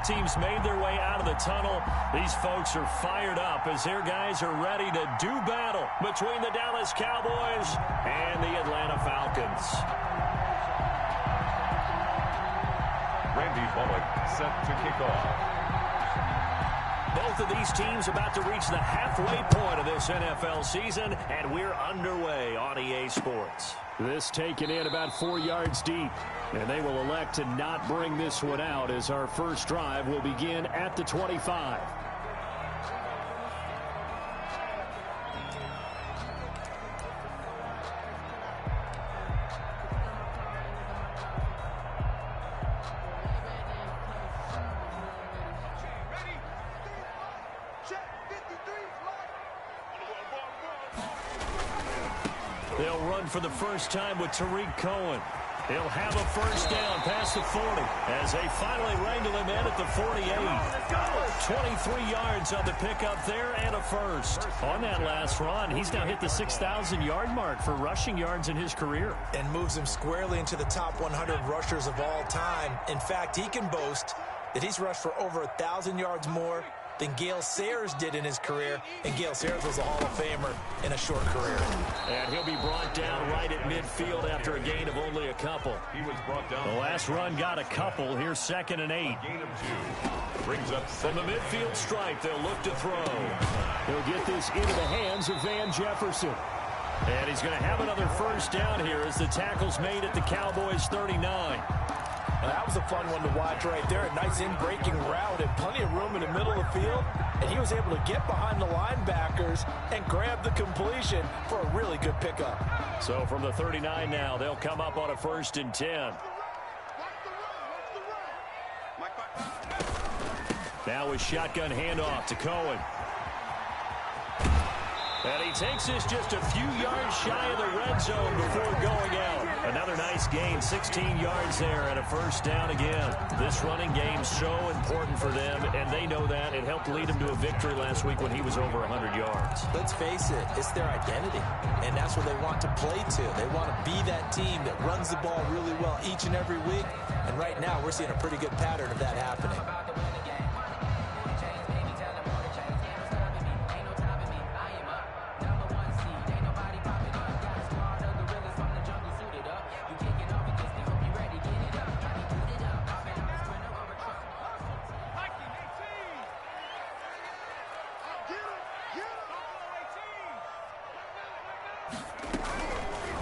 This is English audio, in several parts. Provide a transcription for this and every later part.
Both teams made their way out of the tunnel. These folks are fired up as their guys are ready to do battle between the Dallas Cowboys and the Atlanta Falcons. Randy Bullock set to kick off. Both of these teams about to reach the halfway point of this NFL season, and we're underway on EA Sports. This taken in about 4 yards deep, and they will elect to not bring this one out as our first drive will begin at the 25. They'll run for the first time with Tariq Cohen. He'll have a first down past the 40 as they finally wrangle him in at the 48. 23 yards on the pickup there and a first. On that last run, he's now hit the 6,000-yard mark for rushing yards in his career. And moves him squarely into the top 100 rushers of all time. In fact, he can boast that he's rushed for over 1,000 yards more than Gale Sayers did in his career, and Gale Sayers was a Hall of Famer in a short career. And he'll be brought down right at midfield after a gain of only a couple. He was brought down. The last run got a couple. Here's 2nd and 8. Gain of 2. Brings up from the midfield stripe, they'll look to throw. He'll get this into the hands of Van Jefferson. And he's going to have another first down here as the tackle's made at the Cowboys' 39. That was a fun one to watch right there. A nice in-breaking route and plenty of room in the middle of the field. And he was able to get behind the linebackers and grab the completion for a really good pickup. So from the 39 now, they'll come up on a 1st and 10. Now a shotgun handoff to Cohen. And he takes this just a few yards shy of the red zone before going out. Another nice gain, 16 yards there and a first down again. This running game's so important for them, and they know that. It helped lead them to a victory last week when he was over 100 yards. Let's face it, it's their identity, and that's what they want to play to. They want to be that team that runs the ball really well each and every week, and right now we're seeing a pretty good pattern of that happening.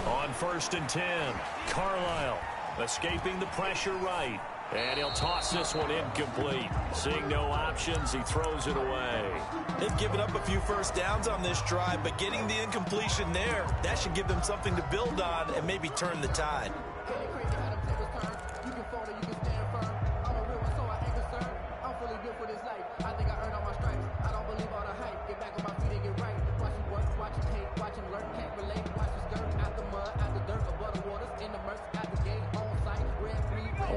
On 1st and 10, Carlisle escaping the pressure right. And he'll toss this one incomplete. Seeing no options, he throws it away. They've given up a few first downs on this drive, but getting the incompletion there, that should give them something to build on and maybe turn the tide.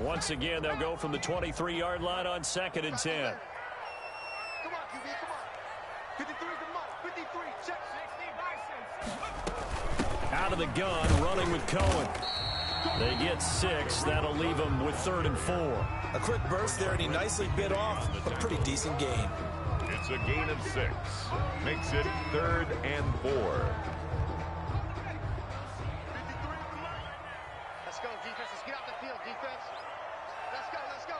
Once again, they'll go from the 23-yard line on 2nd and 10. Come on, QB, come on. 53, come on. 53, check. 60 Out of the gun, running with Cohen. They get 6. That'll leave them with 3rd and 4. A quick burst there, and he nicely bit off a pretty decent gain. It's a gain of 6. Makes it 3rd and 4. Let's go, defense. Let's get out the field, defense. Let's go, let's go.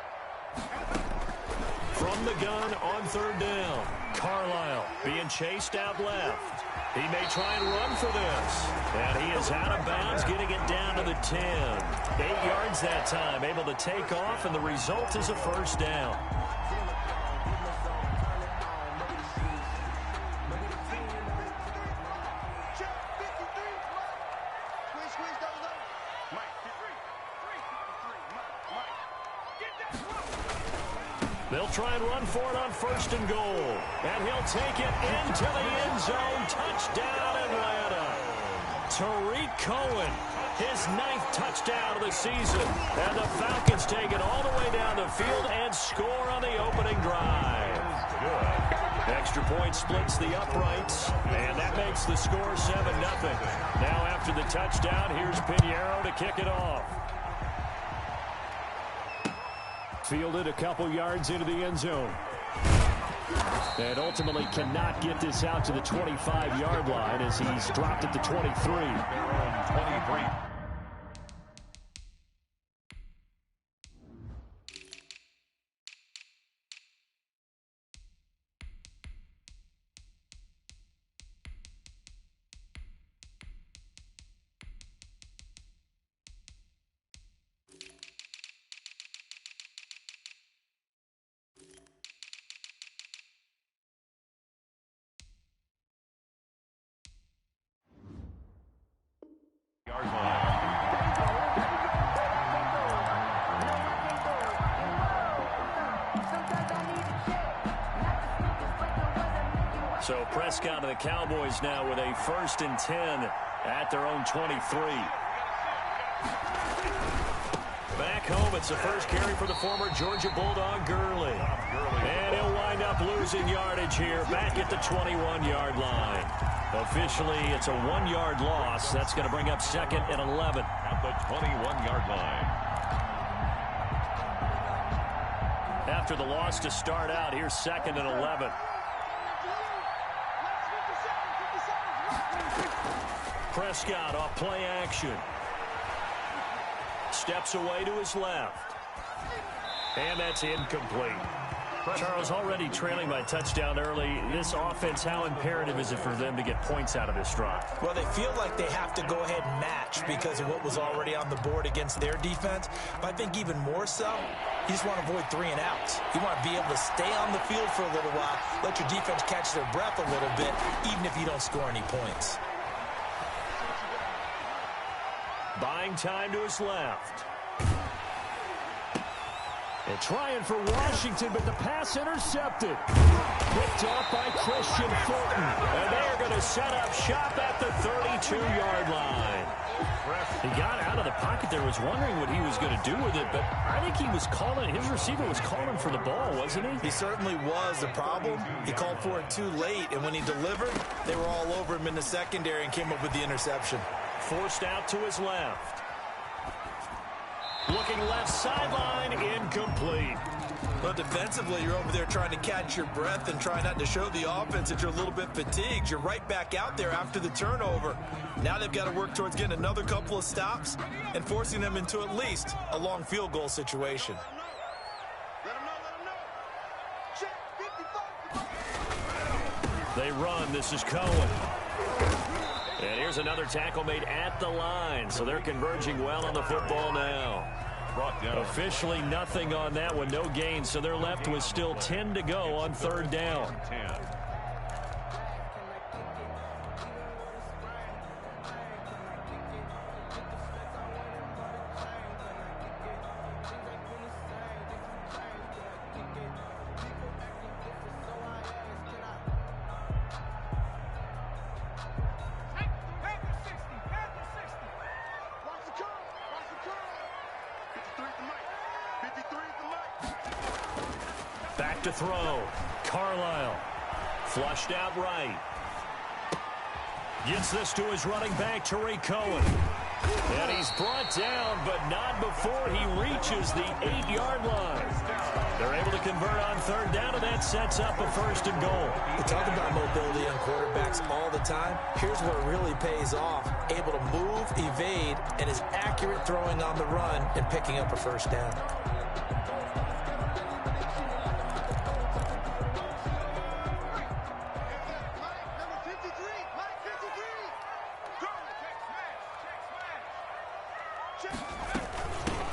From the gun on 3rd down, Carlisle being chased out left. He may try and run for this. And he is out of bounds, getting it down to the 10. 8 yards that time, able to take off, and the result is a first down. They'll try and run for it on 1st and goal. And he'll take it into the end zone. Touchdown, Atlanta. Tariq Cohen, his 9th touchdown of the season. And the Falcons take it all the way down the field and score on the opening drive. Extra point splits the uprights, and that makes the score 7-0. Now after the touchdown, here's Pinheiro to kick it off. Fielded a couple yards into the end zone. And ultimately cannot get this out to the 25-yard line as he's dropped at the 23. 23. So Prescott and the Cowboys now with a 1st and 10 at their own 23. Back home, it's the first carry for the former Georgia Bulldog, Gurley. And he'll wind up losing yardage here back at the 21-yard line. Officially, it's a 1-yard loss. That's going to bring up 2nd and 11. At the 21-yard line. After the loss to start out, here's 2nd and 11. Prescott off play action. Steps away to his left. And that's incomplete. Charles, already trailing by touchdown early. This offense, how imperative is it for them to get points out of this drive? Well, they feel like they have to go ahead and match because of what was already on the board against their defense. But I think even more so, you just want to avoid 3 and outs. You want to be able to stay on the field for a little while, let your defense catch their breath a little bit, even if you don't score any points. Buying time to his left. And trying for Washington, but the pass intercepted. Picked off by Christian Fulton. And they're going to set up shop at the 32-yard line. He got out of the pocket there, was wondering what he was going to do with it, but I think he was calling, his receiver was calling for the ball, wasn't he? He certainly was. The problem, he called for it too late, and when he delivered, they were all over him in the secondary and came up with the interception. Forced out to his left. Looking left sideline, incomplete. Well, defensively, you're over there trying to catch your breath and try not to show the offense that you're a little bit fatigued. You're right back out there after the turnover. Now they've got to work towards getting another couple of stops and forcing them into at least a long field goal situation. They run. This is Cohen. And here's another tackle made at the line. So they're converging well on the football now. Brought down. Officially nothing on that one. No gain. So they're left with still 10 to go on 3rd down. 10. Back to throw. Carlisle. Flushed out right. Gets this to his running back, Tariq Cohen. And he's brought down, but not before he reaches the 8-yard line. They're able to convert on 3rd down, and that sets up a 1st and goal. We talk about mobility on quarterbacks all the time. Here's where it really pays off. Able to move, evade, and is accurate throwing on the run and picking up a 1st down.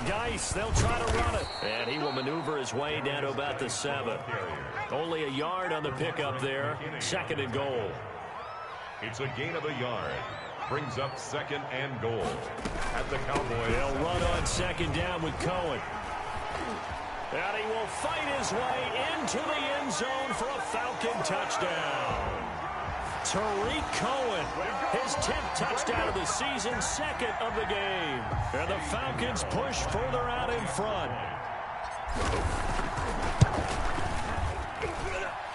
Geis, they'll try to run it. And he will maneuver his way down to about the 7. Only a yard on the pickup there. 2nd and goal. It's a gain of a yard. Brings up 2nd and goal. At the Cowboys. They'll run on 2nd down with Cohen. And he will fight his way into the end zone for a Falcon touchdown. Tariq Cohen, his 10th touchdown of the season, 2nd of the game. And the Falcons push further out in front.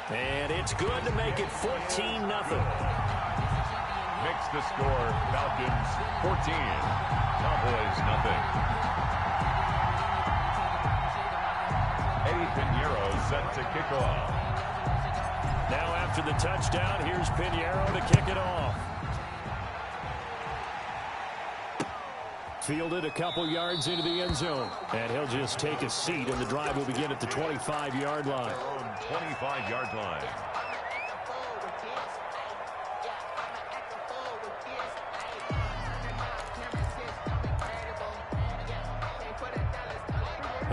And it's good to make it 14-0. Makes the score Falcons 14, Cowboys nothing. Pinheiro set to kick off. Now after the touchdown, here's Pinheiro to kick it off. Fielded a couple yards into the end zone. And he'll just take a seat, and the drive will begin at the 25-yard line. 25-yard line.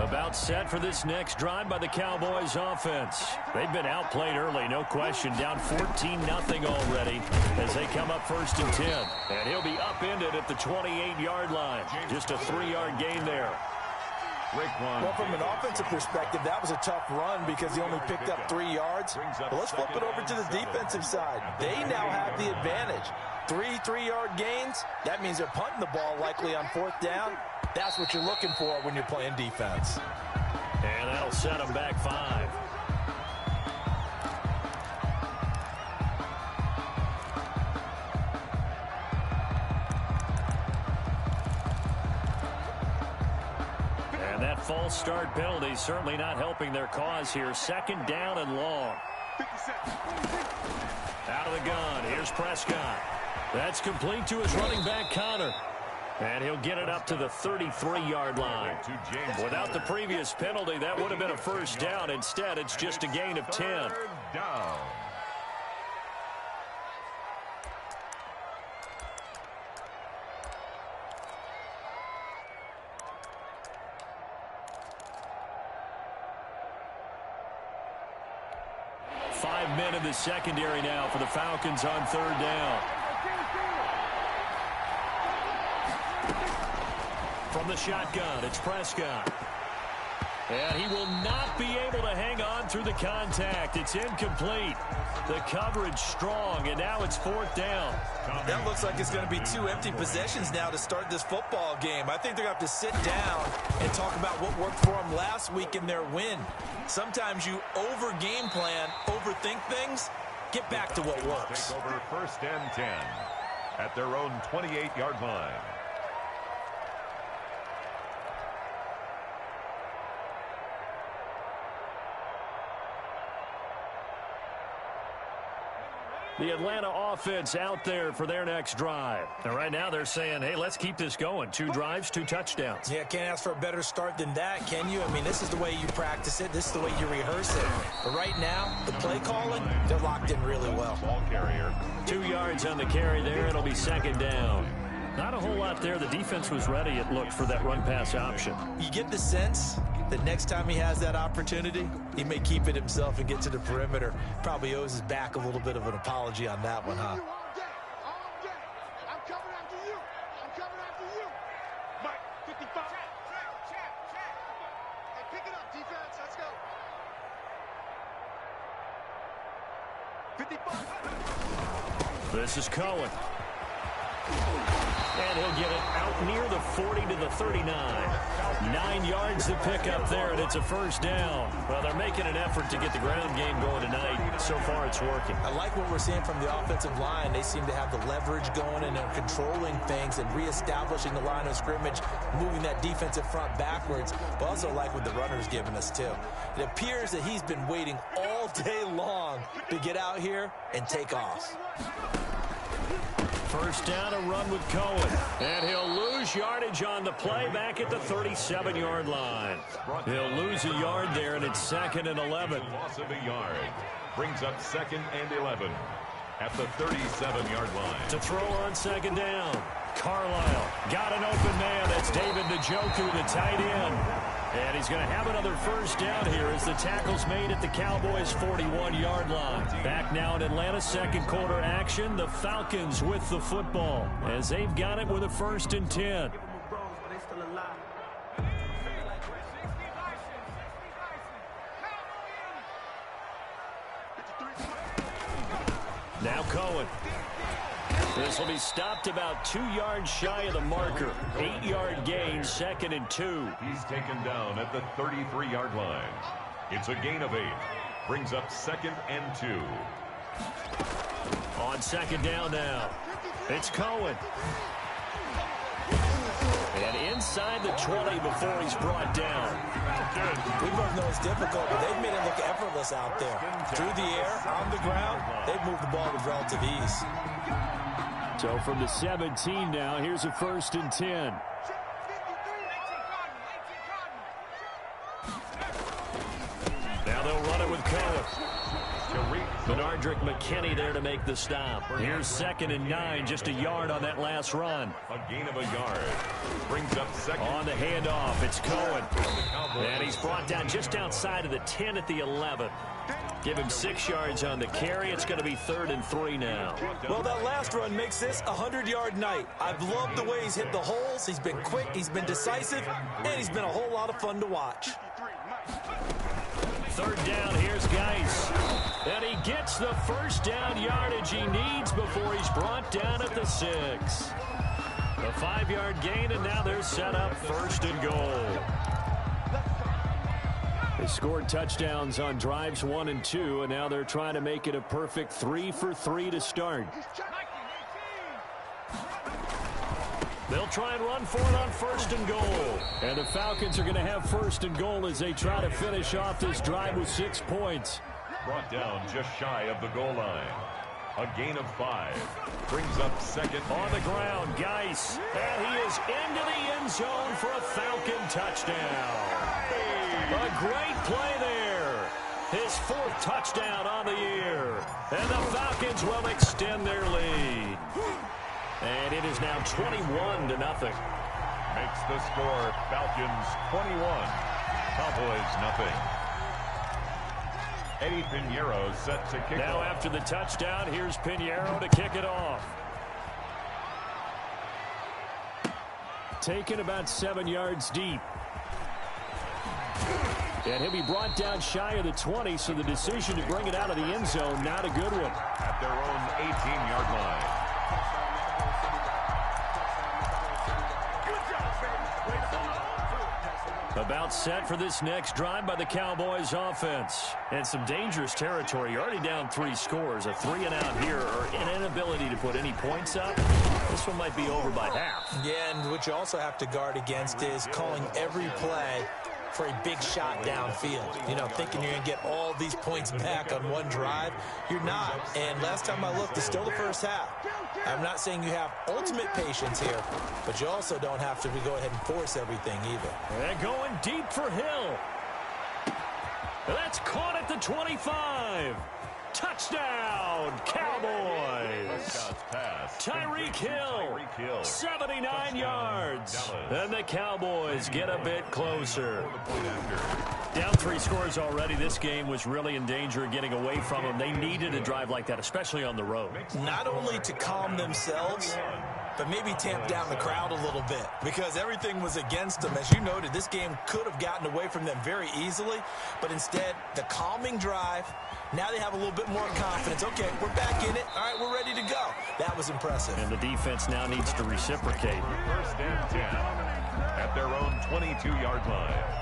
About set for this next drive by the Cowboys offense. They've been outplayed early, no question. Down 14-0 already as they come up 1st and 10. And he'll be upended at the 28-yard line. Just a 3-yard gain there. Well, from an offensive perspective, that was a tough run because he only picked up 3 yards. But let's flip it over to the defensive side. They now have the advantage. 3 3-yard gains. That means they're punting the ball likely on 4th down. That's what you're looking for when you're playing defense. And that'll set them back 5. And that false start penalty certainly not helping their cause here. 2nd down and long. Out of the gun. Here's Prescott. That's complete to his running back, Connor. And he'll get it up to the 33-yard line. Without the previous penalty, that would have been a 1st down. Instead, it's just a gain of 10. 3rd down. Five men in the secondary now for the Falcons on 3rd down. From the shotgun, it's Prescott. And he will not be able to hang on through the contact. It's incomplete. The coverage strong, and now it's 4th down. That looks like it's going to be 2 empty possessions now to start this football game. I think they're going to have to sit down and talk about what worked for them last week in their win. Sometimes you over-game plan, overthink things. Get back to what works. Take over 1st and 10 at their own 28-yard line. The Atlanta offense out there for their next drive. And right now they're saying, hey, let's keep this going. 2 drives, 2 touchdowns. Yeah, can't ask for a better start than that, can you? I mean, this is the way you practice it. This is the way you rehearse it. But right now, the play calling, they're locked in really well. Ball carrier. 2 yards on the carry there. It'll be 2nd down. Not a whole lot there. The defense was ready, it looked, for that run-pass option. You get the sense that next time he has that opportunity, he may keep it himself and get to the perimeter. Probably owes his back a little bit of an apology on that one, huh? I'm coming after you. I'm coming after you. Mike, 55. Hey, pick it up, defense. Let's go. 55. This is Cohen. And he'll get it out near the 40 to the 39. 9 yards to pick up there, and it's a 1st down. Well, they're making an effort to get the ground game going tonight. So far, it's working. I like what we're seeing from the offensive line. They seem to have the leverage going, and they're controlling things and reestablishing the line of scrimmage, moving that defensive front backwards. But also like what the runner's giving us, too. It appears that he's been waiting all day long to get out here and take off. 1st down, a run with Cohen. And he'll lose yardage on the play back at the 37-yard line. He'll lose a yard there, and it's 2nd and 11. Loss of a yard. Brings up 2nd and 11 at the 37-yard line. To throw on 2nd down. Carlisle got an open man. That's David Njoku, the tight end. And he's going to have another 1st down here as the tackle's made at the Cowboys' 41-yard line. Back now in Atlanta, 2nd quarter action. The Falcons with the football as they've got it with a 1st and 10. Now Cohen. This will be stopped about 2 yards shy of the marker. 8-yard gain, 2nd and 2. He's taken down at the 33-yard line. It's a gain of 8. Brings up 2nd and 2. On 2nd down now. It's Cohen. And inside the 20 before he's brought down. We both know it's difficult, but they've made it look effortless out there. Through the air, on the ground, they've moved the ball with relative ease. So from the 17 now, here's a 1st and 10. Now they'll run it with Cohen. Benardrick McKinney there to make the stop. Here's 2nd and 9, just a yard on that last run. A gain of a yard. Brings up 2nd. On the handoff, it's Cohen. And he's brought down just outside of the 10 at the 11. Give him 6 yards on the carry. It's going to be 3rd and 3 now. Well, that last run makes this a 100-yard night. I've loved the way he's hit the holes. He's been quick, he's been decisive, and he's been a whole lot of fun to watch. 3rd down, here's Geis. And he gets the 1st down yardage he needs before he's brought down at the 6. A 5-yard gain, and now they're set up 1st and goal. They scored touchdowns on drives 1 and 2, and now they're trying to make it a perfect 3 for 3 to start. They'll try and run for it on 1st and goal. And the Falcons are going to have 1st and goal as they try to finish off this drive with 6 points. Brought down just shy of the goal line. A gain of 5. Brings up 2nd. On the ground, Geis. And he is into the end zone for a Falcon touchdown. A great play there. His 4th touchdown on the year. And the Falcons will extend their lead. And it is now 21-0. Makes the score Falcons 21. Cowboys nothing. Eddie Pinheiro set to kick now off. After the touchdown, here's Pinheiro to kick it off. Taken about 7 yards deep. And he'll be brought down shy of the 20, so the decision to bring it out of the end zone, not a good one. At their own 18-yard line. About set for this next drive by the Cowboys offense. And some dangerous territory. You're already down 3 scores. A 3-and-out here or an inability to put any points up. This one might be over by half. Yeah, and what you also have to guard against is calling every play for a big shot downfield. You know, thinking you're going to get all these points back on one drive. You're not. And last time I looked, it's still the first half. I'm not saying you have ultimate patience here, but you also don't have to go ahead and force everything either. And going deep for Hill. That's caught at the 25. Touchdown, Cowboys. Tyreek Hill, 79 yards. And the Cowboys get a bit closer. Down 3 scores already. This game was really in danger of getting away from them. They needed a drive like that, especially on the road. Not only to calm themselves, but maybe tamp down the crowd a little bit because everything was against them. As you noted, this game could have gotten away from them very easily, but instead, the calming drive, now they have a little bit more confidence. Okay, we're back in it. All right, we're ready to go. That was impressive. And the defense now needs to reciprocate. 1st and 10 at their own 22-yard line.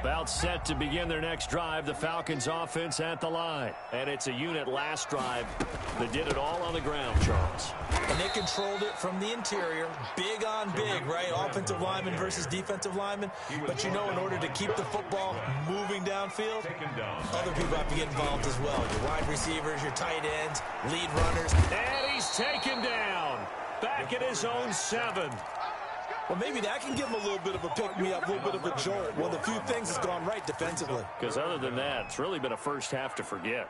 About set to begin their next drive, the Falcons offense at the line. And it's a unit last drive that did it all on the ground, Charles. And they controlled it from the interior. Big on big, right? Offensive lineman versus defensive lineman. But you know, in order to keep the football moving downfield, other people have to get involved as well. Your wide receivers, your tight ends, lead runners. And he's taken down. Back at his own 7. Well, maybe that can give him a little bit of a pick-me-up, a little bit of a jolt. One of the few things that's gone right defensively. Because other than that, it's really been a first half to forget.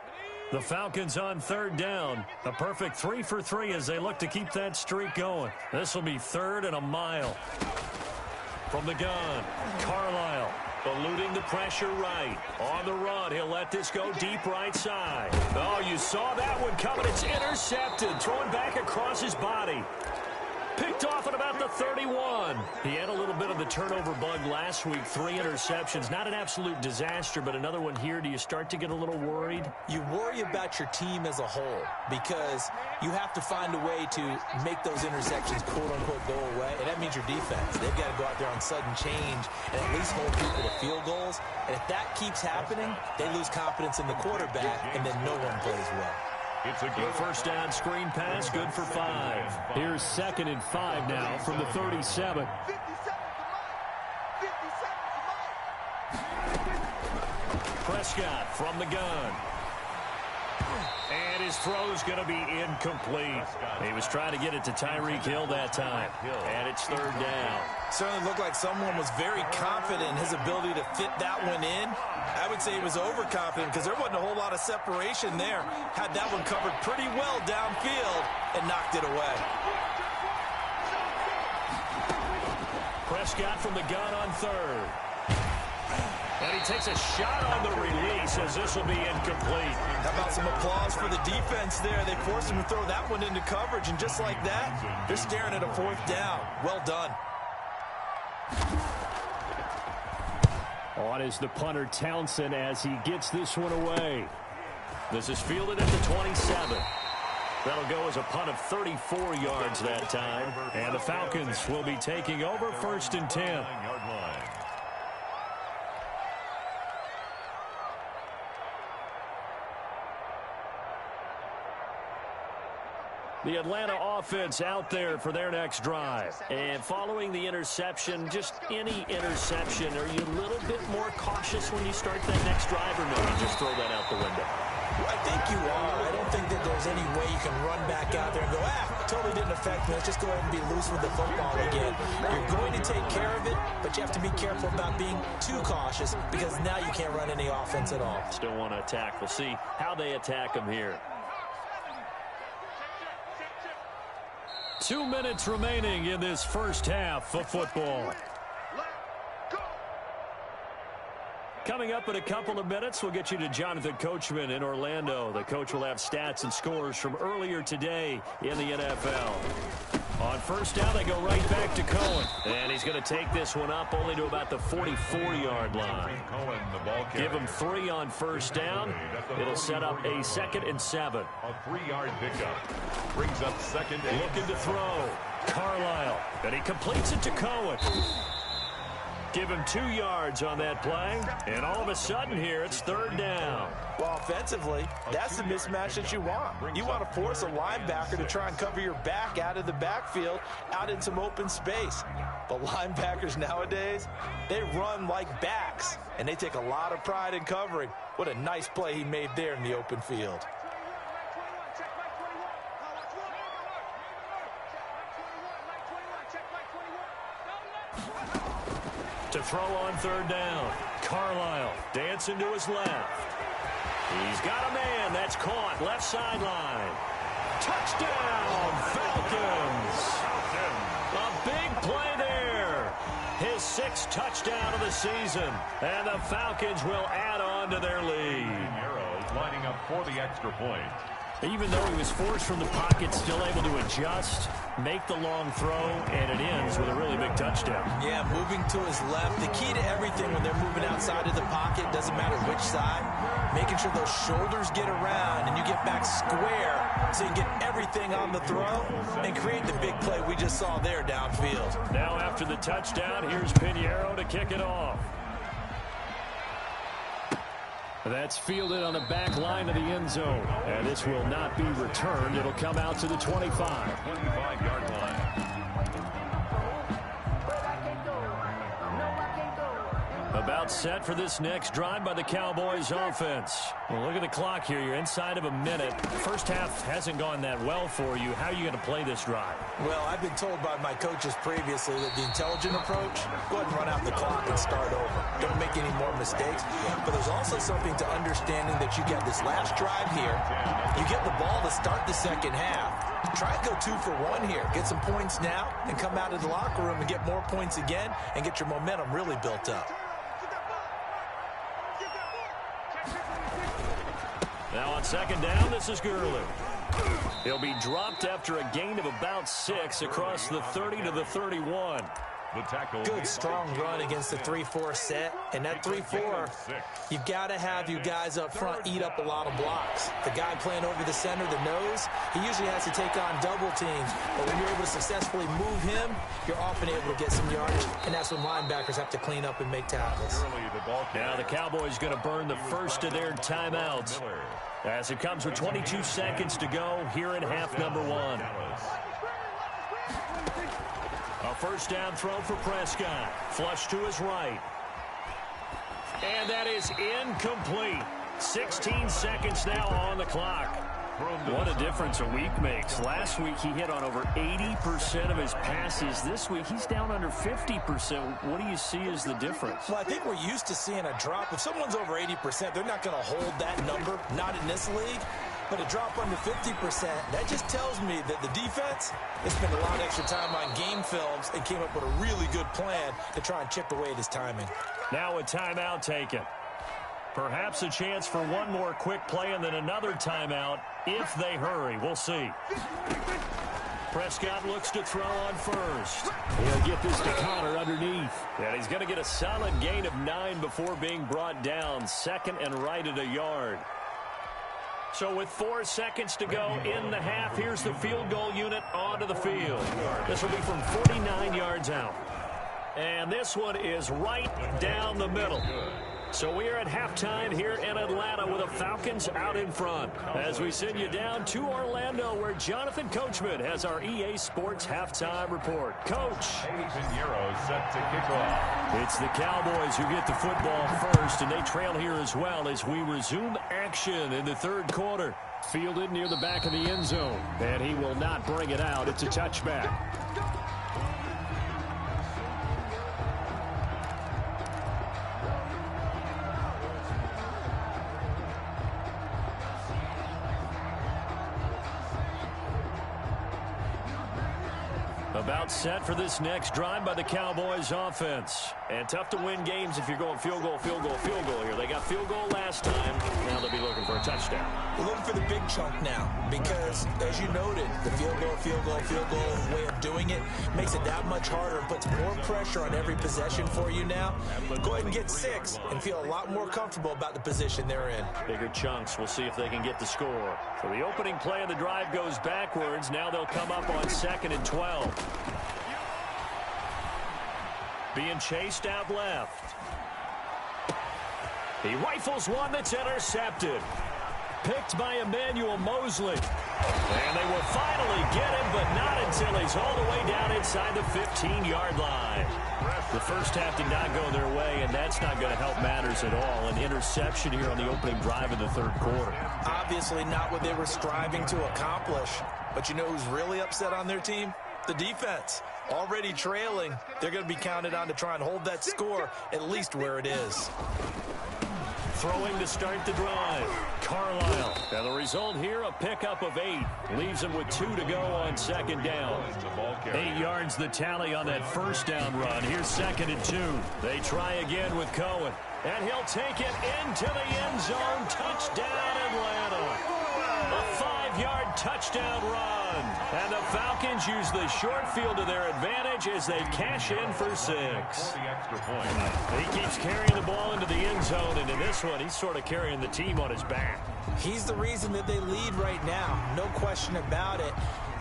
The Falcons on 3rd down. A perfect 3 for 3 as they look to keep that streak going. This will be 3rd and a mile. From the gun, Carlisle eluding the pressure right. On the run, he'll let this go deep right side. Oh, you saw that one coming. It's intercepted. Throwing back across his body. Picked off at about the 31. He had a little bit of the turnover bug last week. 3 interceptions. Not an absolute disaster, but another one here. Do you start to get a little worried? You worry about your team as a whole because you have to find a way to make those intersections quote-unquote go away, and that means your defense. They've got to go out there on sudden change and at least hold people to field goals. And if that keeps happening, they lose confidence in the quarterback, and then no one plays well. It's a good first down screen pass, good for 5. Here's 2nd and 5 now from the 37. Prescott from the gun. And his throw's going to be incomplete. He was trying to get it to Tyreek Hill that time. And it's 3rd down. Certainly looked like someone was very confident in his ability to fit that one in. I would say he was overconfident because there wasn't a whole lot of separation there. Had that one covered pretty well downfield and knocked it away. Prescott from the gun on 3rd. And he takes a shot on the release as this will be incomplete. How about some applause for the defense there? They forced him to throw that one into coverage, and just like that, they're staring at a 4th down. Well done. On is the punter Townsend as he gets this one away. This is fielded at the 27. That'll go as a punt of 34 yards that time. And the Falcons will be taking over 1st and 10. The Atlanta offense out there for their next drive. And following the interception, just any interception, are you a little bit more cautious when you start that next drive, or no, you just throw that out the window? I think you are. I don't think that there's any way you can run back out there and go, totally didn't affect me. Let's just go ahead and be loose with the football again. You're going to take care of it, but you have to be careful about being too cautious because now you can't run any offense at all. Still want to attack. We'll see how they attack them here. 2 minutes remaining in this first half of football. Coming up in a couple of minutes, we'll get you to Jonathan Coachman in Orlando. The coach will have stats and scores from earlier today in the NFL. On 1st down, they go right back to Cohen. And he's going to take this one up only to about the 44-yard line. Give him 3 on 1st down. It'll set up a 2nd and 7. A 3-yard pickup. Brings up 2nd and looking to throw. Carlisle. And he completes it to Cohen. Give him 2 yards on that play. And all of a sudden here, it's 3rd down. Well, offensively, that's the mismatch that you want. You want to force a linebacker to try and cover your back out of the backfield, out in some open space. But linebackers nowadays, they run like backs, and they take a lot of pride in covering. What a nice play he made there in the open field. To throw on 3rd down. Carlisle dancing to his left. He's got a man. That's caught. Left sideline. Touchdown, Falcons. A big play there. His 6th touchdown of the season. And the Falcons will add on to their lead. Arrows lining up for the extra point. Even though he was forced from the pocket, still able to adjust, make the long throw, and it ends with a really big touchdown. Yeah, moving to his left. The key to everything when they're moving outside of the pocket, doesn't matter which side, making sure those shoulders get around and you get back square so you can get everything on the throw and create the big play we just saw there downfield. Now after the touchdown, here's Pinheiro to kick it off. That's fielded on the back line of the end zone. And this will not be returned. It'll come out to the 25. 25-yard line. About set for this next drive by the Cowboys offense. Well, look at the clock here. You're inside of a minute. First half hasn't gone that well for you. How are you going to play this drive? Well, I've been told by my coaches previously that the intelligent approach, go ahead and run out the clock and start over. Don't make any more mistakes. But there's also something to understanding that you got this last drive here. You get the ball to start the second half. Try and go 2 for 1 here. Get some points now and come out of the locker room and get more points again and get your momentum really built up. Now on 2nd down, this is Gurley. He'll be dropped after a gain of about 6 across the 30 to the 31. The tackle. Good, strong run against the 3-4 set. And that 3-4, you've got to have you guys up front eat up a lot of blocks. The guy playing over the center, the nose, he usually has to take on double teams. But when you're able to successfully move him, you're often able to get some yardage. And that's when linebackers have to clean up and make tackles. Now the Cowboys going to burn the first of their timeouts as it comes with 22 seconds to go here in half number 1. A first down throw for Prescott. Flush to his right. And that is incomplete. 16 seconds now on the clock. What a difference a week makes. Last week he hit on over 80% of his passes. This week he's down under 50%. What do you see as the difference? Well, I think we're used to seeing a drop. If someone's over 80%, they're not going to hold that number. Not in this league. But a drop under 50%, that just tells me that the defense has spent a lot of extra time on game films and came up with a really good plan to try and chip away at his timing. Now a timeout taken. Perhaps a chance for one more quick play and then another timeout if they hurry. We'll see. Prescott looks to throw on first. He'll get this to Connor underneath. And he's going to get a solid gain of 9 before being brought down. Second and right at a yard. So with 4 seconds to go in the half, here's the field goal unit onto the field. This will be from 49 yards out. And this one is right down the middle. So we are at halftime here in Atlanta with the Falcons out in front. As we send you down to Orlando where Jonathan Coachman has our EA Sports halftime report. Coach. Set to kick off. It's the Cowboys who get the football first, and they trail here as well as we resume action in the third quarter. Fielded near the back of the end zone, and he will not bring it out. It's a touchback. About set for this next drive by the Cowboys offense. And tough to win games if you're going field goal, field goal, field goal here. They got field goal last time. Now they'll be looking for a touchdown. We're looking for the big chunk now because, as you noted, the field goal, field goal, field goal way of doing it makes it that much harder and puts more pressure on every possession for you now. Go ahead and get 6 and feel a lot more comfortable about the position they're in. Bigger chunks. We'll see if they can get the score. So the opening play of the drive goes backwards. Now they'll come up on 2nd and 12. Being chased out left. He rifles one that's intercepted. Picked by Emmanuel Mosley. And they will finally get him, but not until he's all the way down inside the 15-yard line. The first half did not go their way, and that's not going to help matters at all. An interception here on the opening drive of the third quarter. Obviously not what they were striving to accomplish. But you know who's really upset on their team? The defense. Already trailing. They're going to be counted on to try and hold that score at least where it is. Throwing to start the drive. Carlisle. And the result here, a pickup of 8. Leaves him with 2 to go on 2nd down. 8 yards the tally on that first down run. Here's 2nd and 2. They try again with Cohen. And he'll take it into the end zone. Touchdown, Atlanta. A 5-yard touchdown run. And the Falcons use the short field to their advantage as they cash in for 6. He keeps carrying the ball into the end zone, and in this one, he's sort of carrying the team on his back. He's the reason that they lead right now. No question about it.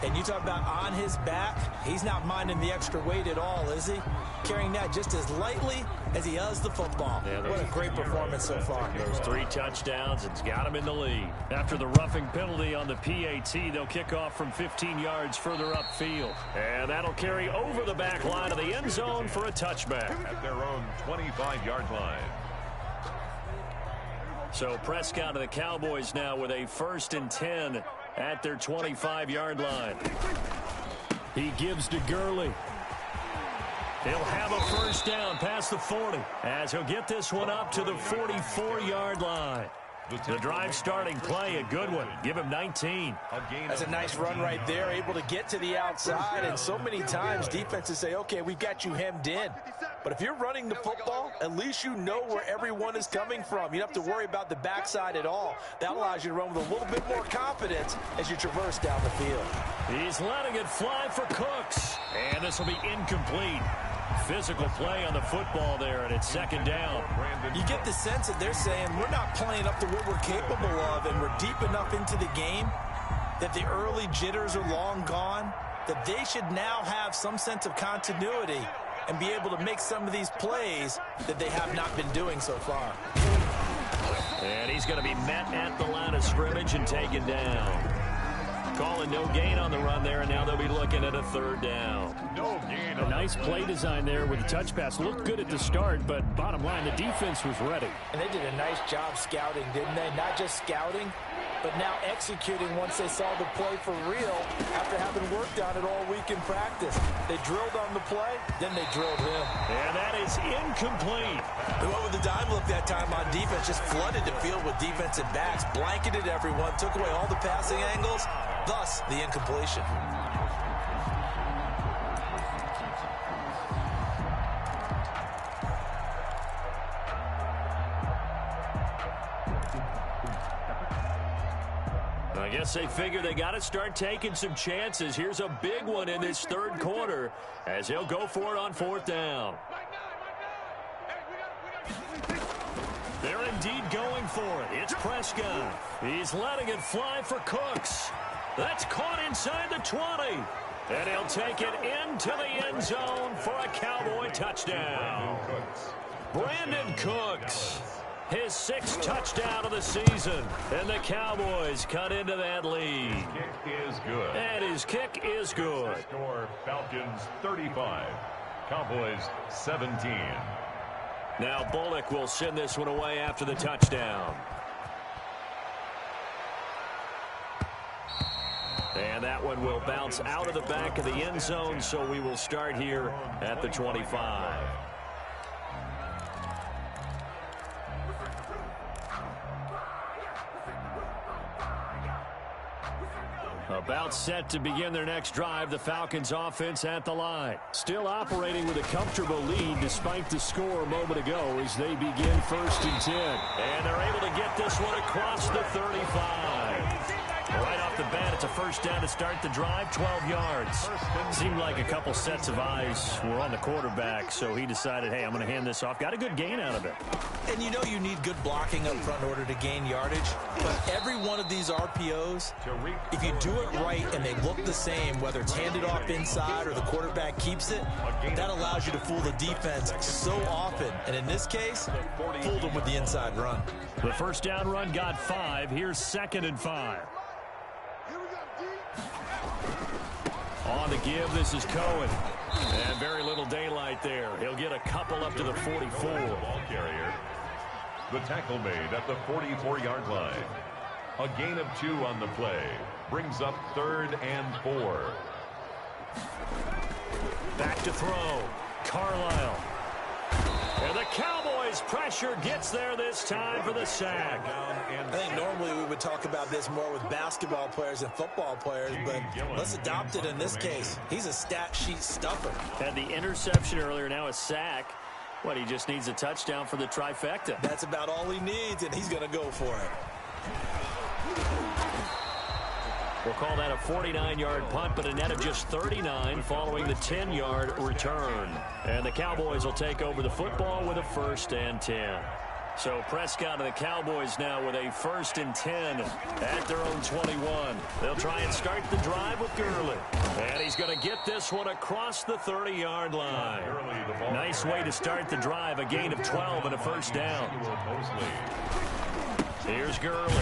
And you talk about on his back, he's not minding the extra weight at all, is he? Carrying that just as lightly as he does the football. Yeah, what a great performance so far. Those 3 touchdowns, it's got him in the lead. After the roughing penalty on the PAT, they'll kick off from 15 yards further upfield. And that'll carry over the back line of the end zone for a touchback. At their own 25-yard line. So Prescott of the Cowboys now with a 1st and 10 at their 25-yard line. He gives to Gurley. He'll have a first down past the 40 as he'll get this one up to the 44-yard line. The drive starting play, a good one. Give him 19. That's a nice run right there, able to get to the outside. And so many times defenses say, okay, we've got you hemmed in. But if you're running the football, at least you know where everyone is coming from. You don't have to worry about the backside at all. That allows you to run with a little bit more confidence as you traverse down the field. He's letting it fly for Cooks. And this will be incomplete. Physical play on the football there, and it's second down. You get the sense that they're saying we're not playing up to what we're capable of, and we're deep enough into the game that the early jitters are long gone, that they should now have some sense of continuity and be able to make some of these plays that they have not been doing so far. And he's going to be met at the line of scrimmage and taken down. Calling no gain on the run there, and now they'll be looking at a third down. No gain. A nice play design there with the touch pass. Looked good at the start, but bottom line, the defense was ready. And they did a nice job scouting, didn't they? Not just scouting, but now executing once they saw the play for real after having worked on it all week in practice. They drilled on the play, then they drilled him. And that is incomplete. They went with the dime look that time on defense, just flooded the field with defensive backs, blanketed everyone, took away all the passing angles, thus the incompletion. I guess they figure they got to start taking some chances. Here's a big one in this third quarter as he'll go for it on fourth down. They're indeed going for it. It's Prescott. He's letting it fly for Cooks. That's caught inside the 20. And he'll take it into the end zone for a Cowboy touchdown. Brandon Cooks. His sixth touchdown of the season. And the Cowboys cut into that lead. Kick is good. And his kick is good. Score Falcons 35. Cowboys 17. Now Bullock will send this one away after the touchdown. And that one will bounce out of the back of the end zone, so we will start here at the 25. About set to begin their next drive, the Falcons offense at the line. Still operating with a comfortable lead despite the score a moment ago as they begin 1st and 10. And they're able to get this one across the 35. Right off the bat, it's a first down to start the drive, 12 yards. Seemed like a couple sets of eyes were on the quarterback, so he decided, hey, I'm going to hand this off. Got a good gain out of it. And you know you need good blocking up front in order to gain yardage. But every one of these RPOs, if you do it right and they look the same, whether it's handed off inside or the quarterback keeps it, that allows you to fool the defense so often. And in this case, fooled them with the inside run. The first down run got 5. Here's 2nd and 5. On the give, this is Cohen. And very little daylight there. He'll get a couple up to the 44. Ball carrier. The tackle made at the 44-yard line. A gain of 2 on the play. Brings up 3rd and 4. Back to throw. Carlisle. And the Cowboys pressure gets there this time for the sack. I think normally we would talk about this more with basketball players and football players, but let's adopt it in this case. He's a stat sheet stuffer. Had the interception earlier, now a sack. What, he just needs a touchdown for the trifecta. That's about all he needs, and he's going to go for it. We'll call that a 49-yard punt, but a net of just 39 following the 10-yard return. And the Cowboys will take over the football with a 1st and 10. So Prescott and the Cowboys now with a 1st and 10 at their own 21. They'll try and start the drive with Gurley. And he's going to get this one across the 30-yard line. Nice way to start the drive, a gain of 12 and a 1st down. Here's Gurley.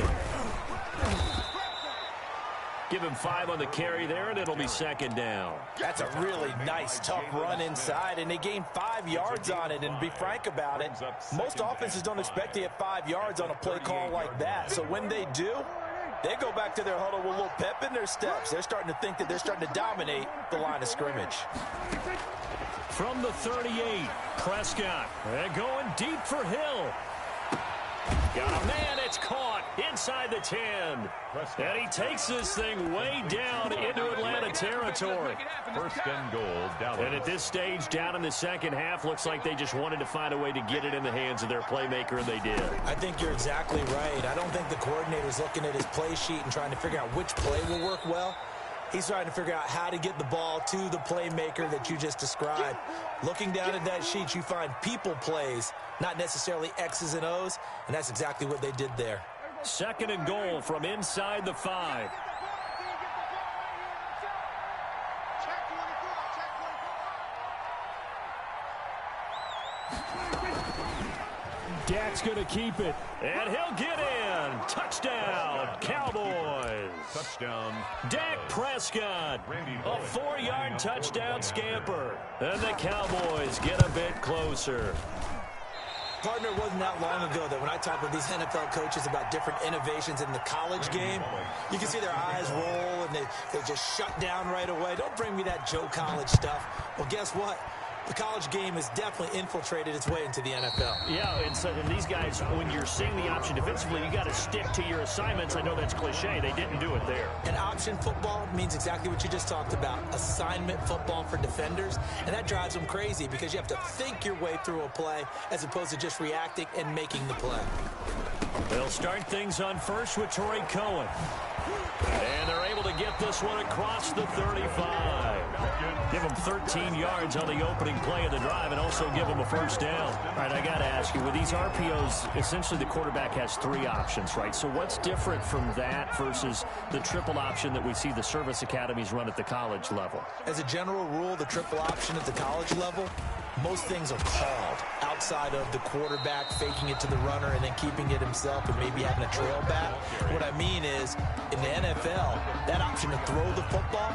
Give him 5 on the carry there, and it'll be 2nd down. That's a really nice, tough run inside, and they gained 5 yards on it. And to be frank about it, most offenses don't expect to get 5 yards on a play call like that. So when they do, they go back to their huddle with a little pep in their steps. They're starting to think that they're starting to dominate the line of scrimmage. From the 38, Prescott. And going deep for Hill. Got a man. It's caught inside the 10. And he takes this thing way down into Atlanta territory. First and goal, Dallas. And at this stage, down in the second half, looks like they just wanted to find a way to get it in the hands of their playmaker, and they did. I think you're exactly right. I don't think the coordinator's looking at his play sheet and trying to figure out which play will work well. He's trying to figure out how to get the ball to the playmaker that you just described. Looking down at that sheet, you find people plays, not necessarily X's and O's, and that's exactly what they did there. Second and goal from inside the 5. Dak's going to keep it. And he'll get in. Touchdown, Cowboys. Touchdown. Dak Prescott, a 4-yard touchdown scamper. And the Cowboys get a bit closer. Partner, it wasn't that long ago that when I talk with these NFL coaches about different innovations in the college game, you can see their eyes roll and they just shut down right away. Don't bring me that Joe College stuff. Well, guess what? The college game has definitely infiltrated its way into the NFL. Yeah, and these guys, when you're seeing the option defensively, you got to stick to your assignments. I know that's cliche. They didn't do it there. And option football means exactly what you just talked about, assignment football for defenders. And that drives them crazy because you have to think your way through a play as opposed to just reacting and making the play. They'll start things on first with Torrey Cohen. And they're able to get this one across the 35. Give them 13 yards on the opening play of the drive and also give them a first down. All right, I got to ask you, with these RPOs, essentially the quarterback has 3 options, right? So what's different from that versus the triple option that we see the service academies run at the college level? As a general rule, the triple option at the college level, most things are called outside of the quarterback faking it to the runner and then keeping it himself and maybe having a trail back. What I mean is, in the NFL, that option to throw the football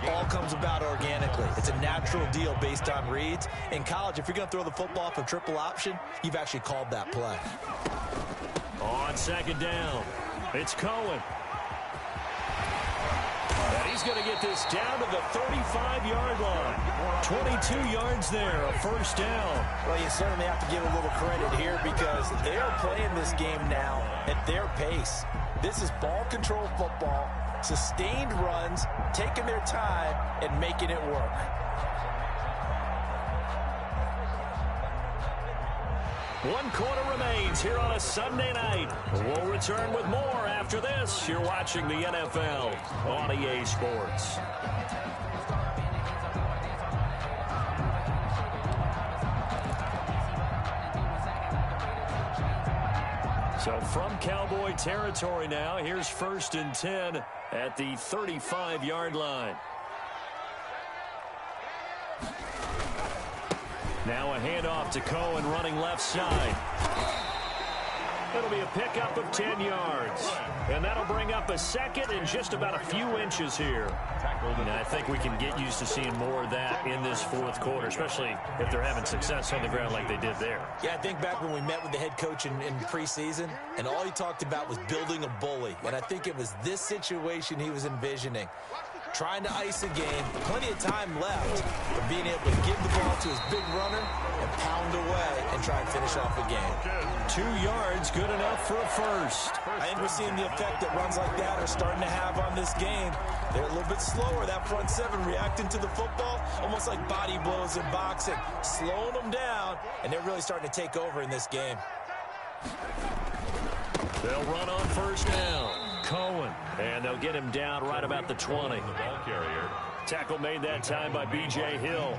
all comes about organically. It's a natural deal based on reads. In college, if you're going to throw the football for triple option, you've actually called that play. On second down, it's Cohen. And he's going to get this down to the 35-yard line. 22 yards there, a first down. Well, you certainly have to give a little credit here because they are playing this game now at their pace. This is ball control football, sustained runs, taking their time, and making it work. One quarter remains here on a Sunday night. We'll return with more after this. You're watching the NFL on EA Sports. So from Cowboy territory now, here's first and 10 at the 35-yard line. Now a handoff to Cohen running left side. It'll be a pickup of 10 yards. And that'll bring up a second and just about a few inches here. And I think we can get used to seeing more of that in this fourth quarter, especially if they're having success on the ground like they did there. Yeah, I think back when we met with the head coach in preseason, and all he talked about was building a bully. And I think it was this situation he was envisioning. Trying to ice a game, plenty of time left, but being able to give the ball to his big runner and pound away and try and finish off a game. 2 yards, good enough for a first. I think we're seeing the effect that runs like that are starting to have on this game. They're a little bit slower, that front seven reacting to the football, almost like body blows in boxing, slowing them down, and they're really starting to take over in this game. They'll run on first down. Cohen, and they'll get him down right about the 20. The ball carrier. Tackle made that time by B.J. Hill.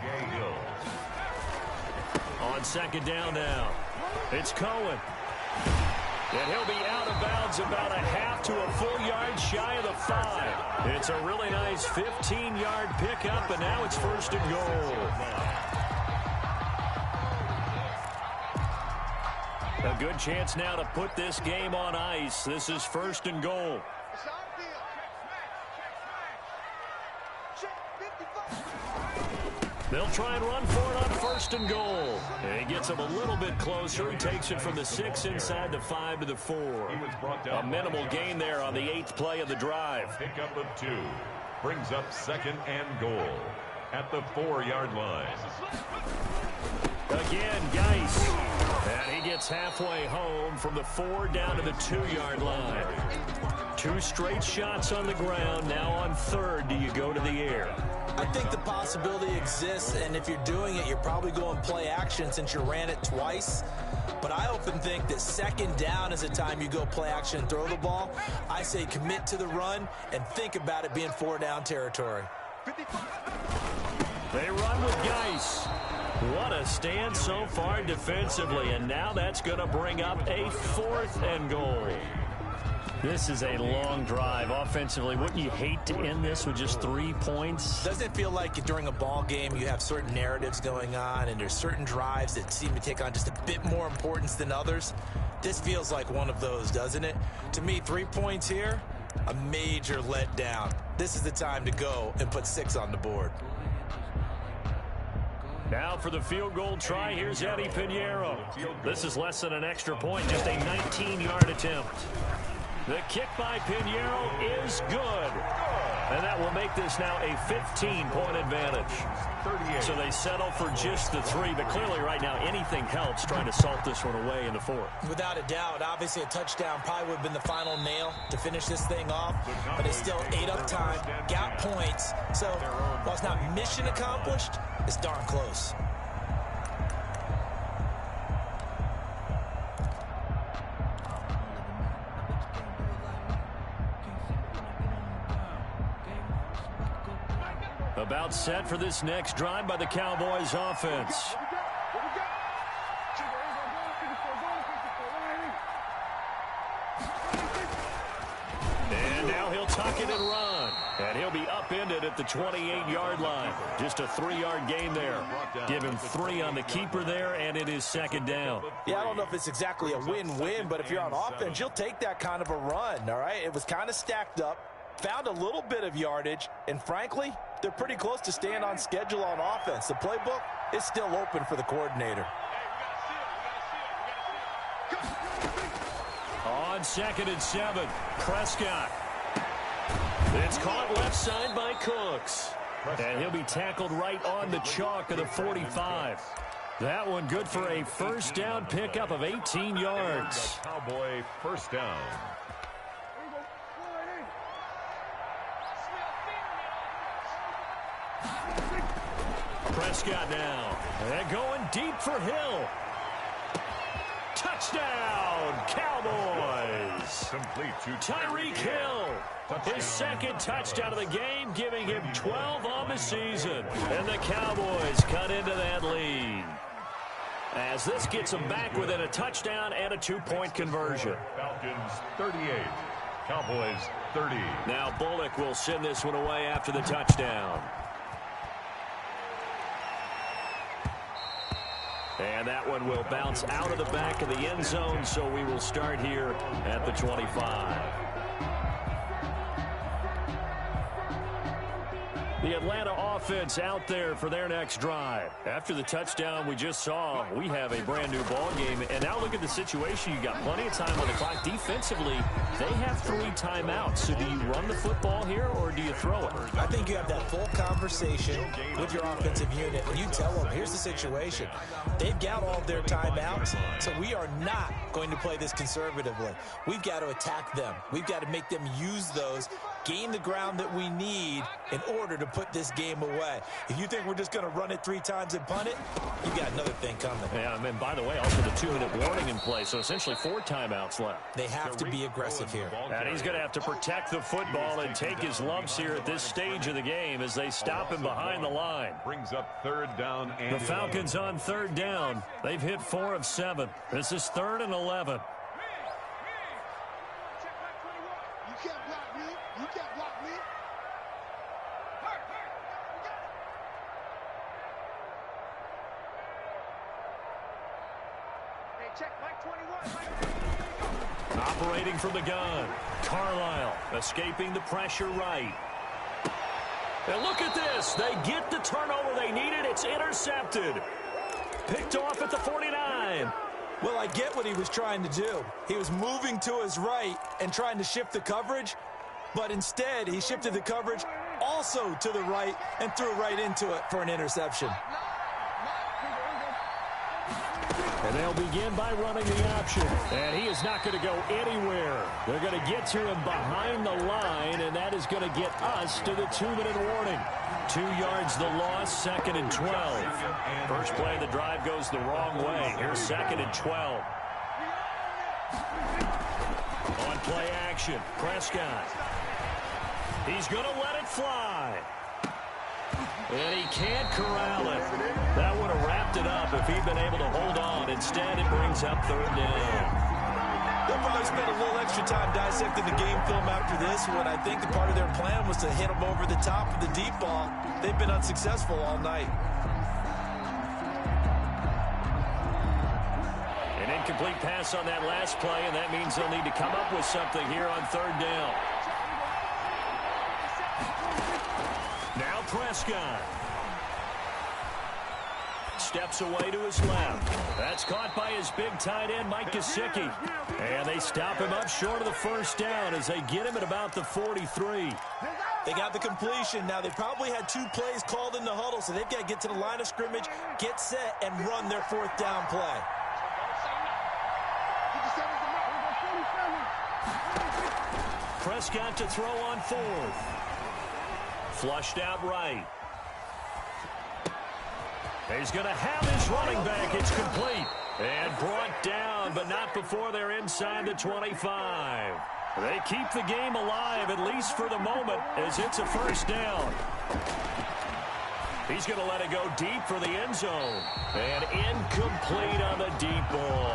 On second down now, it's Cohen. And he'll be out of bounds about a half to a full yard shy of the 5. It's a really nice 15-yard pickup, and now it's first and goal. A good chance now to put this game on ice. This is first and goal. They'll try and run for it on first and goal. And he gets him a little bit closer. He takes it from the 6 inside the 5 to the 4. A minimal gain there on the 8th play of the drive. Pickup of 2 brings up second and goal at the 4-yard line. Again, Geis And he gets halfway home from the 4 down to the 2-yard line. 2 straight shots on the ground. Now on 3rd, do you go to the air? I think the possibility exists, and if you're doing it, you're probably going play action since you ran it twice. But I often think that 2nd down is a time you go play action and throw the ball. I say commit to the run and think about it being 4 down territory. They run with Geis. What a stand so far defensively, and now that's going to bring up a 4th and goal. This is a long drive offensively. Wouldn't you hate to end this with just 3 points? Doesn't it feel like during a ball game you have certain narratives going on and there's certain drives that seem to take on just a bit more importance than others? This feels like one of those, doesn't it? To me, 3 points here, a major letdown. This is the time to go and put 6 on the board. Now for the field goal try, here's Eddie Pinheiro. This is less than an extra point, just a 19-yard attempt. The kick by Pinheiro is good. And that will make this now a 15-point advantage. So they settle for just the 3, but clearly right now anything helps trying to salt this one away in the 4th. Without a doubt, obviously a touchdown probably would have been the final nail to finish this thing off, but it's still ate up time, got points. So while it's not mission accomplished, it's darn close. About set for this next drive by the Cowboys offense. And now he'll tuck it and run. And he'll be upended at the 28-yard line. Just a 3-yard gain there. Give him 3 on the keeper there, and it is 2nd down. Yeah, I don't know if it's exactly a win-win, but if you're on offense, you'll take that kind of a run, all right? It was kind of stacked up, found a little bit of yardage, and frankly, they're pretty close to staying on schedule on offense. The playbook is still open for the coordinator. On 2nd and 7, Prescott. It's caught left side by Cooks. And he'll be tackled right on the chalk of the 45. That one good for a 1st down pickup of 18 yards. Cowboy 1st down. Prescott now. And going deep for Hill. Touchdown, Cowboys. Complete to Tyreek Hill. His 2nd touchdown of the game, giving him 12 on the season. And the Cowboys cut into that lead. As this gets them back within a touchdown and a 2-point conversion. Falcons 38. Cowboys 30. Now Bullock will send this one away after the touchdown. And that one will bounce out of the back of the end zone, so we will start here at the 25. The Atlanta offense out there for their next drive. After the touchdown we just saw, we have a brand new ball game. And now look at the situation. You got plenty of time on the clock. Defensively, they have 3 timeouts. So do you run the football here or do you throw it? I think you have that full conversation with your offensive unit, and you tell them, here's the situation. They've got all of their timeouts, so we are not going to play this conservatively. We've got to attack them. We've got to make them use those, gain the ground that we need in order to put this game away. If you think we're just going to run it 3 times and punt it, you got another thing coming. Yeah, and by the way, also the 2-minute warning in play, so essentially 4 timeouts left. They have to be aggressive here. And he's going to have to protect the football and take his lumps here at this stage of the game as they stop him behind the line. Brings up 3rd down. And the Falcons on 3rd down. They've hit 4 of 7. This is 3rd and 11. You can't block me. You can't block me. Hey, check Mike 21. Operating from the gun. Carlisle escaping the pressure right. And look at this. They get the turnover they needed. It's intercepted. Picked off at the 49. Well, I get what he was trying to do. He was moving to his right and trying to shift the coverage, but instead he shifted the coverage also to the right and threw right into it for an interception. And they'll begin by running the option. And he is not going to go anywhere. They're going to get to him behind the line, and that is going to get us to the 2-minute warning. 2 yards the loss, 2nd and 12. First play of the drive goes the wrong way. Here's 2nd and 12. On play action, Prescott. He's going to let it fly. And he can't corral it. That would have wrapped it up if he'd been able to hold on. Instead, it brings up 3rd down. They'll probably spend a little extra time dissecting the game film after this one. I think the part of their plan was to hit them over the top of the deep ball. They've been unsuccessful all night. An incomplete pass on that last play, and that means they'll need to come up with something here on 3rd down. Now Prescott. Steps away to his left. That's caught by his big tight end, Mike Gesicki. And they stop him up short of the 1st down as they get him at about the 43. They got the completion. Now, they probably had 2 plays called in the huddle, so they've got to get to the line of scrimmage, get set, and run their 4th down play. Prescott to throw on 4th. Flushed out right. He's going to have his running back. It's complete. And brought down, but not before they're inside the 25. They keep the game alive, at least for the moment, as it's a 1st down. He's going to let it go deep for the end zone. And incomplete on the deep ball.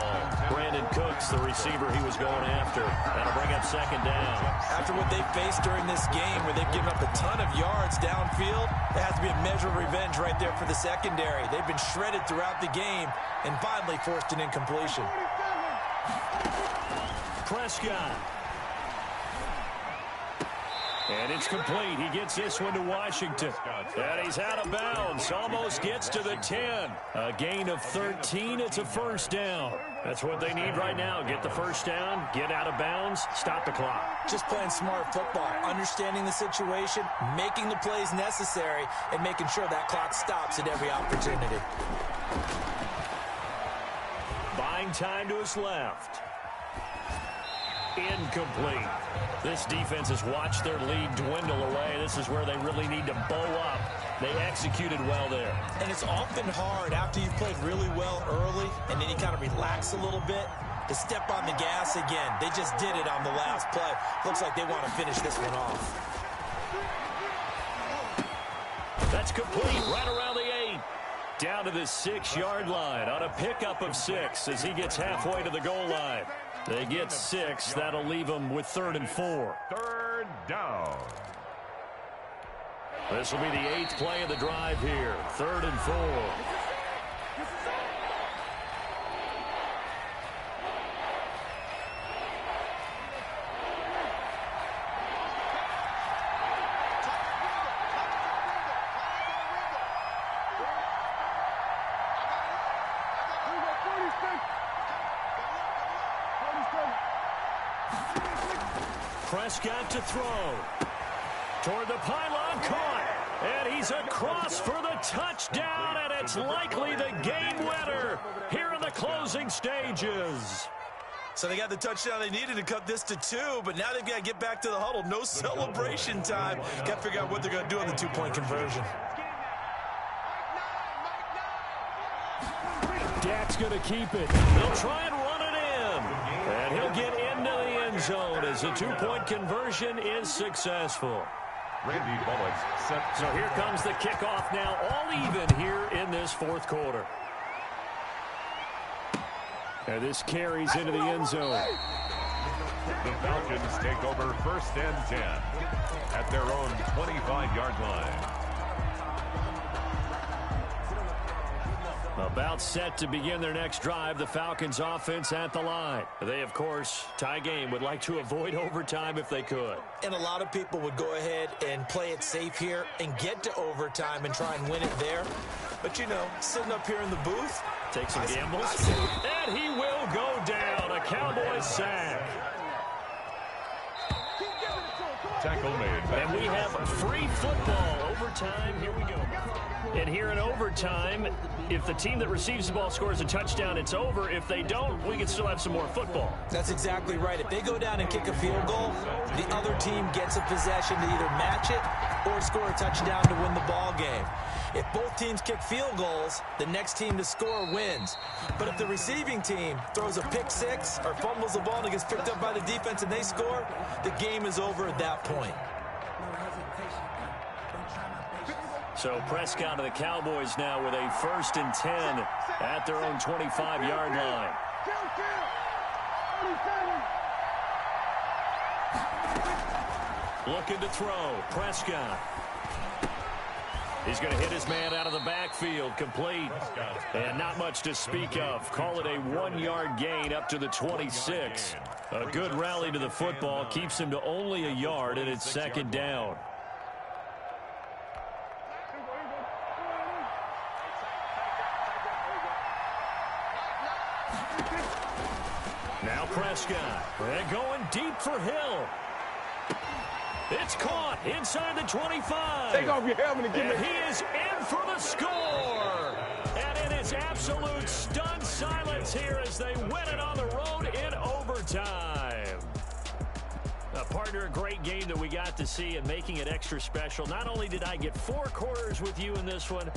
Brandon Cooks, the receiver he was going after. That'll bring up 2nd down. After what they faced during this game, where they've given up a ton of yards downfield, there has to be a measure of revenge right there for the secondary. They've been shredded throughout the game and finally forced an incompletion. Prescott. And it's complete. He gets this one to Washington. And he's out of bounds. Almost gets to the 10. A gain of 13. It's a 1st down. That's what they need right now. Get the 1st down, get out of bounds, stop the clock. Just playing smart football, understanding the situation, making the plays necessary, and making sure that clock stops at every opportunity. Buying time to his left. Incomplete. This defense has watched their lead dwindle away. This is where they really need to bow up. They executed well there. And it's often hard after you've played really well early and then you kind of relax a little bit to step on the gas again. They just did it on the last play. Looks like they want to finish this one off. That's complete right around the 8. Down to the 6-yard line on a pickup of 6 as he gets halfway to the goal line. They get 6. That'll leave them with 3rd and 4. 3rd down. This will be the 8th play of the drive here. 3rd and 4. Prescott to throw. Toward the pylon, caught. And he's across for the touchdown, and it's likely the game winner here in the closing stages. So they got the touchdown they needed to cut this to 2, but now they've got to get back to the huddle. No celebration time. Got to figure out what they're going to do on the 2-point conversion. Dak's going to keep it. They'll try and run it in. And he'll get into the end zone as the 2-point conversion is successful. Randy Bullock set. So here comes the kickoff now, all even here in this 4th quarter. And this carries into the end zone. The Falcons take over 1st and 10 at their own 25-yard line. About set to begin their next drive, the Falcons offense at the line. They, of course, tie game, would like to avoid overtime if they could. And a lot of people would go ahead and play it safe here and get to overtime and try and win it there. But, you know, sitting up here in the booth. Take some gambles. And he will go down. A Cowboys sack. Keep giving it to him. Come Tackle made. And we have free football. Overtime, here we go. And here in overtime, if the team that receives the ball scores a touchdown, it's over. If they don't, we can still have some more football. That's exactly right. If they go down and kick a field goal, the other team gets a possession to either match it or score a touchdown to win the ball game. If both teams kick field goals, the next team to score wins. But if the receiving team throws a pick six or fumbles the ball and it gets picked up by the defense and they score, the game is over at that point. So Prescott of the Cowboys now with a 1st and 10 at their own 25-yard line. Looking to throw. Prescott. He's going to hit his man out of the backfield. Complete. And not much to speak of. Call it a 1-yard gain up to the 26. A good rally to the football. Keeps him to only a yard, and it's 2nd down. Now Prescott. And going deep for Hill. It's caught inside the 25. Take off your helmet and give me. And he is in for the score. And it is absolute stunned silence here as they win it on the road in overtime. Partner, a great game that we got to see and making it extra special. Not only did I get 4 quarters with you in this one,